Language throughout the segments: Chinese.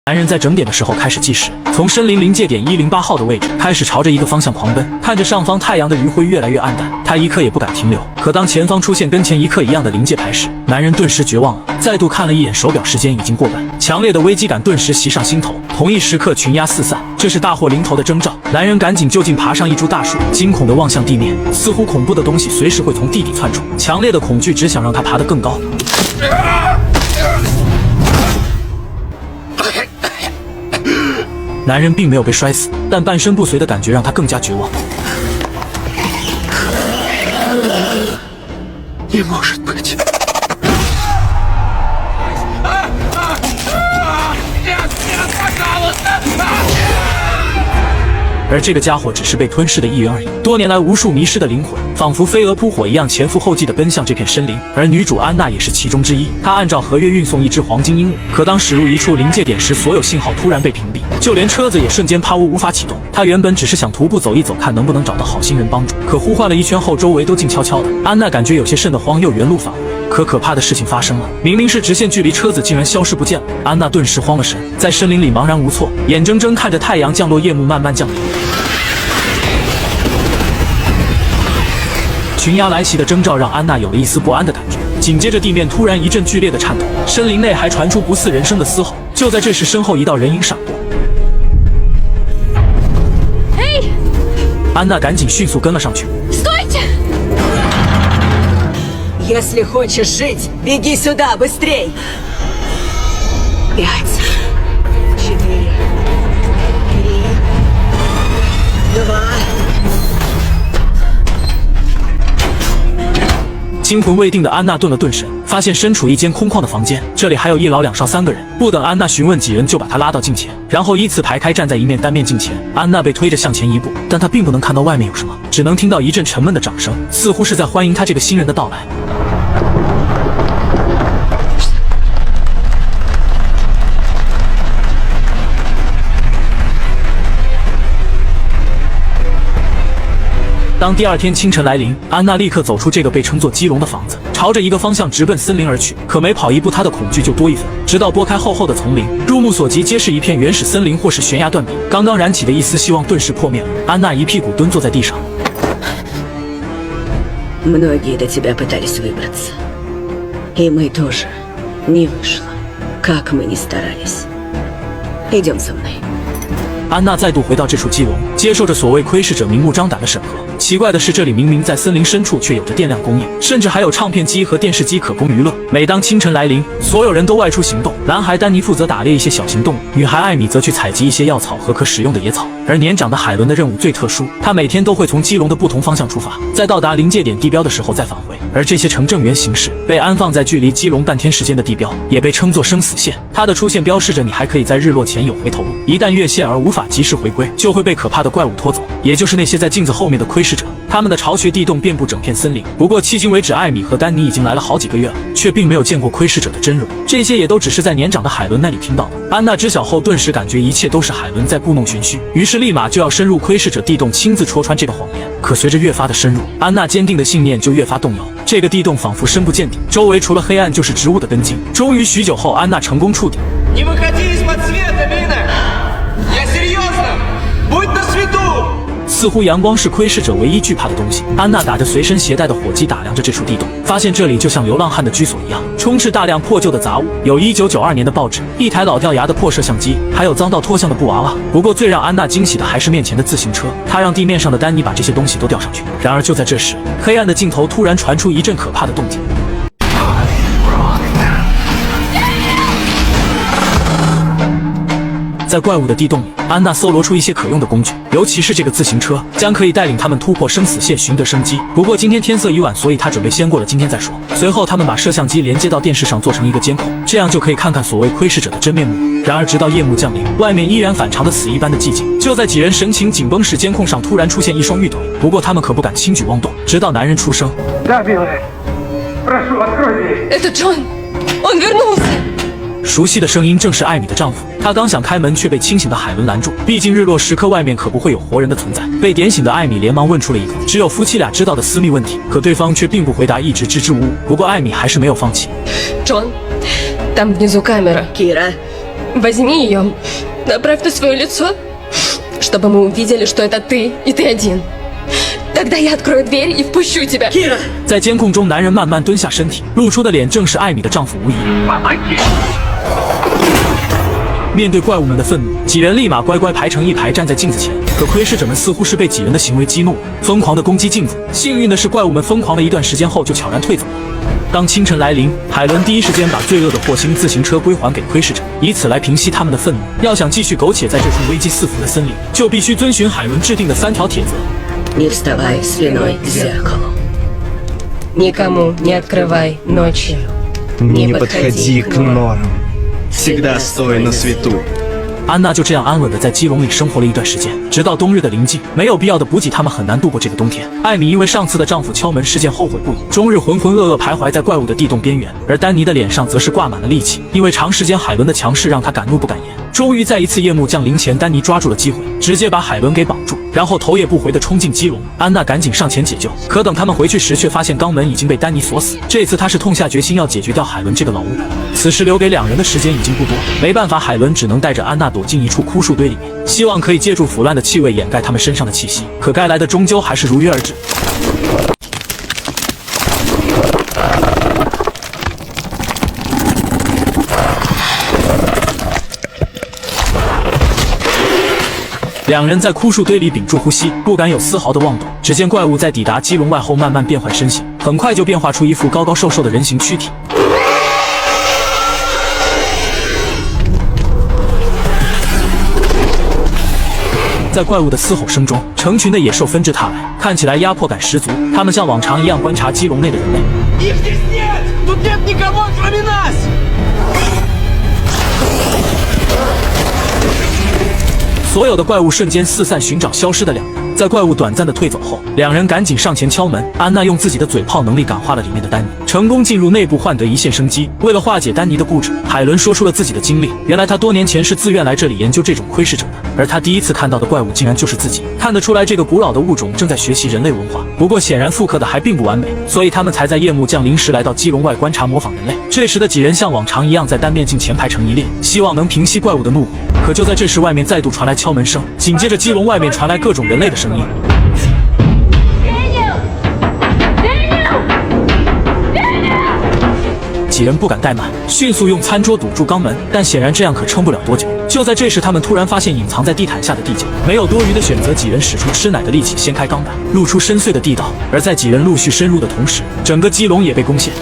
男人在整点的时候开始计时，从森林临界点108号的位置开始朝着一个方向狂奔，看着上方太阳的余晖越来越暗淡，他一刻也不敢停留。可当前方出现跟前一刻一样的临界牌时，男人顿时绝望了，再度看了一眼手表，时间已经过半，强烈的危机感顿时袭上心头。同一时刻，群鸦四散，这是大祸临头的征兆。男人赶紧就近爬上一株大树，惊恐地望向地面，似乎恐怖的东西随时会从地底窜出，强烈的恐惧只想让他爬得更高。男人并没有被摔死，但半身不遂的感觉让他更加绝望。Не может быть. 而这个家伙只是被吞噬的一员而已，多年来无数迷失的灵魂，仿佛飞蛾扑火一样前赴后继地奔向这片森林，而女主安娜也是其中之一。她按照合约运送一只黄金鹦鹉，可当驶入一处临界点时，所有信号突然被屏蔽，就连车子也瞬间趴窝无法启动。她原本只是想徒步走一走，看能不能找到好心人帮助，可呼唤了一圈后，周围都静悄悄的。安娜感觉有些瘆得慌，又原路返回。可可怕的事情发生了，明明是直线距离，车子竟然消失不见了。安娜顿时慌了神，在森林里茫然无措，眼睁睁看着太阳降落，夜幕慢慢降临。群鸦来袭的征兆让安娜有了一丝不安的感觉，紧接着地面突然一阵剧烈的颤抖，森林内还传出不似人声的嘶吼。就在这时，身后一道人影闪过，安娜赶紧迅速跟了上去。Если хочешь жить, беги сюда, быстрей! 5, 4, 3, 2... 惊魂未定的安娜顿了顿神，发现身处一间空旷的房间，这里还有一老两少3个人。不等安娜询问几人，就把她拉到镜前，然后依次排开站在一面单面镜前。安娜被推着向前一步，但她并不能看到外面有什么，只能听到一阵沉闷的掌声，似乎是在欢迎她这个新人的到来。当第二天清晨来临，安娜立刻走出这个被称作基隆的房子，朝着一个方向直奔森林而去。可每跑一步，她的恐惧就多一分。直到拨开厚厚的丛林，入目所及皆是一片原始森林或是悬崖断壁，刚刚燃起的一丝希望顿时破灭了。安娜一屁股蹲坐在地上。Многие до тебя пытались выбраться, и мы тоже не вышло, как мы ни старались. Идем со мной. 安娜再度回到这处基隆，接受着所谓窥视者明目张胆的审核。奇怪的是，这里明明在森林深处，却有着电量供应，甚至还有唱片机和电视机可供娱乐。每当清晨来临，所有人都外出行动。男孩丹尼负责打猎一些小型动物，女孩艾米则去采集一些药草和可使用的野草。而年长的海伦的任务最特殊，他每天都会从基隆的不同方向出发，在到达临界点地标的时候再返回。而这些城镇原形式被安放在距离基隆半天时间的地标，也被称作生死线。它的出现标示着你还可以在日落前有回头路，一旦越线而无法及时回归，就会被可怕的怪物拖走，也就是那些在镜子后面的窥视者。他们的巢穴地洞遍布整片森林，不过迄今为止，艾米和丹尼已经来了好几个月了，却并没有见过窥视者的真容。这些也都只是在年长的海伦那里听到的。安娜知晓后，顿时感觉一切都是海伦在故弄玄虚，于是立马就要深入窥视者地洞，亲自戳穿这个谎言。可随着越发的深入，安娜坚定的信念就越发动摇。这个地洞仿佛深不见底，周围除了黑暗就是植物的根茎。终于许久后，安娜成功触底。似乎阳光是窥视者唯一惧怕的东西。安娜打着随身携带的火机打量着这处地洞，发现这里就像流浪汉的居所一样，充斥大量破旧的杂物，有1992年的报纸，一台老掉牙的破摄像机，还有脏到脱相的布娃娃。不过最让安娜惊喜的还是面前的自行车，她让地面上的丹尼把这些东西都吊上去。然而就在这时，黑暗的尽头突然传出一阵可怕的动静。在怪物的地洞里，安娜搜罗出一些可用的工具，尤其是这个自行车，将可以带领他们突破生死线，寻得生机。不过今天天色已晚，所以他准备先过了今天再说。随后他们把摄像机连接到电视上，做成一个监控，这样就可以看看所谓窥视者的真面目。然而直到夜幕降临，外面依然反常的死一般的寂静。就在几人神情紧绷时，监控上突然出现一双玉腿，不过他们可不敢轻举妄动，直到男人出声。Это Джон, он вернулся. 熟悉的声音正是艾米的丈夫，他刚想开门，却被清醒的海伦拦住。毕竟日落时刻，外面可不会有活人的存在。被点醒的艾米连忙问出了一个只有夫妻俩知道的私密问题，可对方却并不回答，一直支支吾吾。不过艾米还是没有放弃。Джон, там внизу камера. Кира, Возьми ее, направь на свое лицо, чтобы мы увидели, что это ты, и ты один. Тогда я открою дверь и впущу тебя.在监控中，男人慢慢蹲下身体，露出的脸正是艾米的丈夫无疑。面对怪物们的愤怒，几人立马乖乖排成一排站在镜子前。可窥视者们似乎是被几人的行为激怒，疯狂地攻击镜子。幸运的是，怪物们疯狂了一段时间后就悄然退走了。当清晨来临，海伦第一时间把罪恶的霍星自行车归还给窥视者，以此来平息他们的愤怒。要想继续苟且在这处危机四伏的森林，就必须遵循海伦制定的3条铁则。Не вставай спиной к зеркалу. Никому не открывай ночью. Не подходи к норам. Всегда стой на свету. 安娜就这样安稳地在基隆里生活了一段时间，直到冬日的临近，没有必要的补给，他们很难度过这个冬天。艾米因为上次的丈夫敲门事件后悔不已，终日浑浑噩噩徘徊在怪物的地洞边缘，而丹尼的脸上则是挂满了戾气，因为长时间海伦的强势让他敢怒不敢言。终于在一次夜幕降临前，丹尼抓住了机会，直接把海伦给绑住，然后头也不回地冲进基隆。安娜赶紧上前解救，可等他们回去时，却发现肛门已经被丹尼锁死。这次他是痛下决心要解决掉海伦这个老巫婆。此时留给2人的时间已经不多，没办法，海伦只能带着安娜躲进一处枯树堆里面，希望可以借助腐烂的气味掩盖他们身上的气息。可该来的终究还是如约而至。2人在枯树堆里屏住呼吸，不敢有丝毫的妄动。只见怪物在抵达基隆外后慢慢变换身形，很快就变化出一副高高瘦瘦的人形躯体。在怪物的嘶吼声中，成群的野兽纷至沓来，看起来压迫感十足。他们像往常一样观察基隆内的人类。所有的怪物瞬间四散寻找消失的2人。在怪物短暂的退走后，2人赶紧上前敲门。安娜用自己的嘴炮能力感化了里面的丹尼，成功进入内部换得一线生机。为了化解丹尼的固执，海伦说出了自己的经历。原来她多年前是自愿来这里研究这种窥视者的，而她第一次看到的怪物竟然就是自己。看得出来，这个古老的物种正在学习人类文化，不过显然复刻的还并不完美，所以他们才在夜幕降临时来到基隆外观察模仿人类。这时的几人像往常一样在单面镜前排成一列，希望能平息怪物的怒火。可就在这时，外面再度传来敲门声，紧接着基隆外面传来各种人类的声音。几人不敢怠慢，迅速用餐桌堵住肛门，但显然这样可撑不了多久。就在这时，他们突然发现隐藏在地毯下的地窖，没有多余的选择，几人使出吃奶的力气掀开钢板，露出深邃的地道。而在几人陆续深入的同时，整个基隆也被攻陷。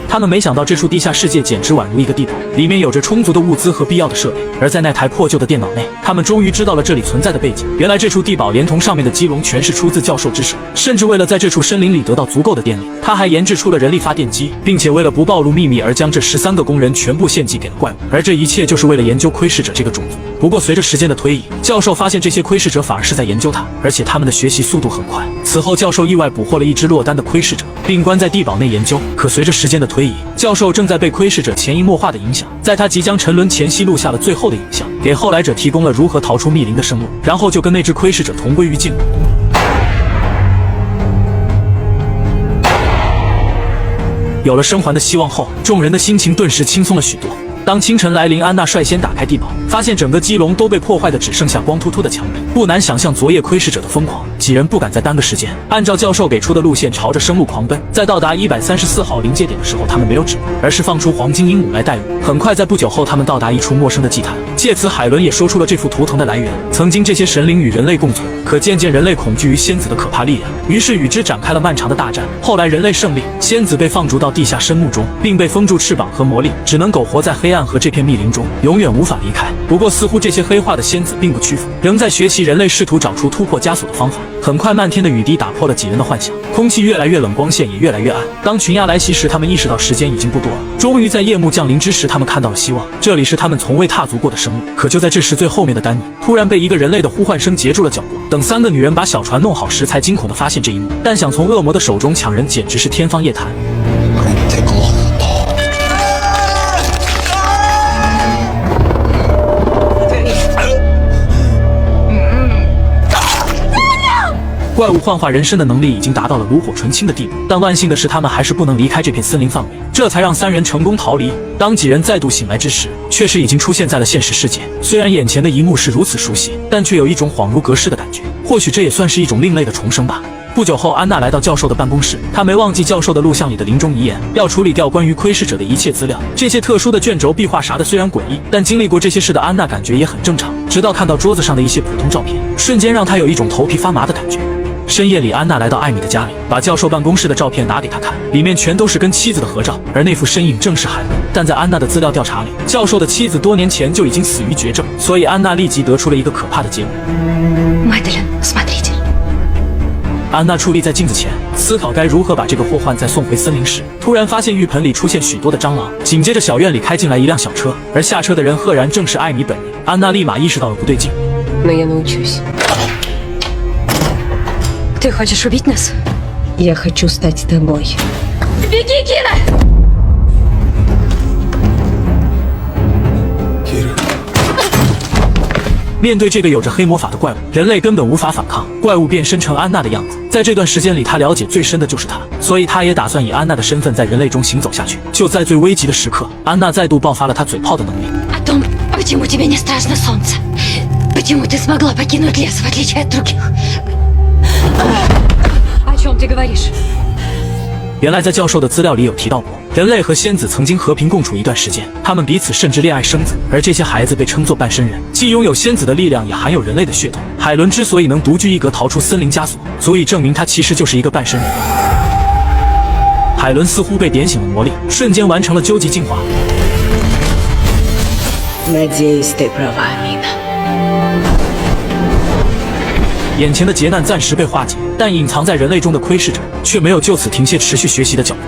他们没想到这处地下世界简直宛如一个地堡，里面有着充足的物资和必要的设备。而在那台破旧的电脑内，他们终于知道了这里存在的背景。原来这处地堡连同上面的基隆全是出自教授之手，甚至为了在这处森林里得到足够的电力，他还研制出了人力发电机，并且为了不暴露秘密而将这13个工人全部献祭给了怪物。而这一切就是为了研究窥视者这个种族。不过随着时间的推移，教授发现这些窥视者反而是在研究他，而且他们的学习速度很快。此后，教授意外捕获了一只落单的窥视者，并关在地堡内研究。可随着时间的推移，教授正在被窥视者潜移默化的影响，在他即将沉沦前夕录下了最后的影像，给后来者提供了如何逃出密林的生路，然后就跟那只窥视者同归于尽了。有了生还的希望后，众人的心情顿时轻松了许多。当清晨来临，安娜率先打开地堡，发现整个基隆都被破坏的只剩下光秃秃的墙壁。不难想象昨夜窥视者的疯狂，几人不敢再耽搁时间，按照教授给出的路线朝着生路狂奔。在到达134号临界点的时候，他们没有指望，而是放出黄金鹦鹉来带路。很快，在不久后，他们到达一处陌生的祭坛，借此海伦也说出了这幅图腾的来源。曾经这些神灵与人类共存，可渐渐人类恐惧于仙子的可怕力量，于是与之展开了漫长的大战。后来人类胜利，仙子被放逐到地下深墓中，并被封住翅膀和魔力，只能苟活在黑暗和这片密林中，永远无法离开。不过似乎这些黑化的仙子并不屈服，仍在学习人类试图找出突破枷锁的方法。很快，漫天的雨滴打破了几人的幻想，空气越来越冷，光线也越来越暗。当群鸦来袭时，他们意识到时间已经不多了。终于在夜幕降临之时，他们看到了希望，这里是他们从未踏足过的生路。可就在这时，最后面的丹尼突然被一个人类的呼唤声截住了脚步。等3个女人把小船弄好时，才惊恐地发现这一幕。但想从恶魔的手中抢人，简直是天方夜谭。怪物幻化人身的能力已经达到了炉火纯青的地步，但万幸的是，他们还是不能离开这片森林范围，这才让3人成功逃离。当几人再度醒来之时，却是已经出现在了现实世界。虽然眼前的一幕是如此熟悉，但却有一种恍如隔世的感觉。或许这也算是一种另类的重生吧。不久后，安娜来到教授的办公室，她没忘记教授的录像里的临终遗言，要处理掉关于窥视者的一切资料。这些特殊的卷轴、壁画啥的虽然诡异，但经历过这些事的安娜感觉也很正常。直到看到桌子上的一些普通照片，瞬间让她有一种头皮发麻的感觉。深夜里，安娜来到艾米的家里，把教授办公室的照片拿给他看，里面全都是跟妻子的合照，而那副身影正是海伦。但在安娜的资料调查里，教授的妻子多年前就已经死于绝症，所以安娜立即得出了一个可怕的结果。Маделин, смотрите. 安娜矗立在镜子前，思考该如何把这个祸患再送回森林时，突然发现浴盆里出现许多的蟑螂，紧接着小院里开进来一辆小车，而下车的人赫然正是艾米本人。安娜立马意识到了不对劲。Но я научусь. Ты хочешь убить нас? Я хочу стать тобой. Беги, Кира! 面对这个有着黑魔法的怪物，人类根本无法反抗，怪物变身成安娜的样子。在这段时间里，他了解最深的就是他，所以他也打算以安娜的身份在人类中行走下去。就在最危急的时刻，安娜再度爆发了她嘴炮的能力。О том, почему тебе не страшно солнце? Почему ты смогла покинуть лес, в отличие от других? О чем ты говоришь? 原来在教授的资料里有提到过，人类和仙子曾经和平共处一段时间，他们彼此甚至恋爱生子，而这些孩子被称作半身人，既拥有仙子的力量，也含有人类的血统。海伦之所以能独具一格逃出森林枷锁，足以证明他其实就是一个半身人。海伦似乎被点醒了魔力，瞬间完成了究极进化。Надеюсь, ты права, Амина. 眼前的劫难暂时被化解，但隐藏在人类中的窥视者却没有就此停歇持续学习的脚步。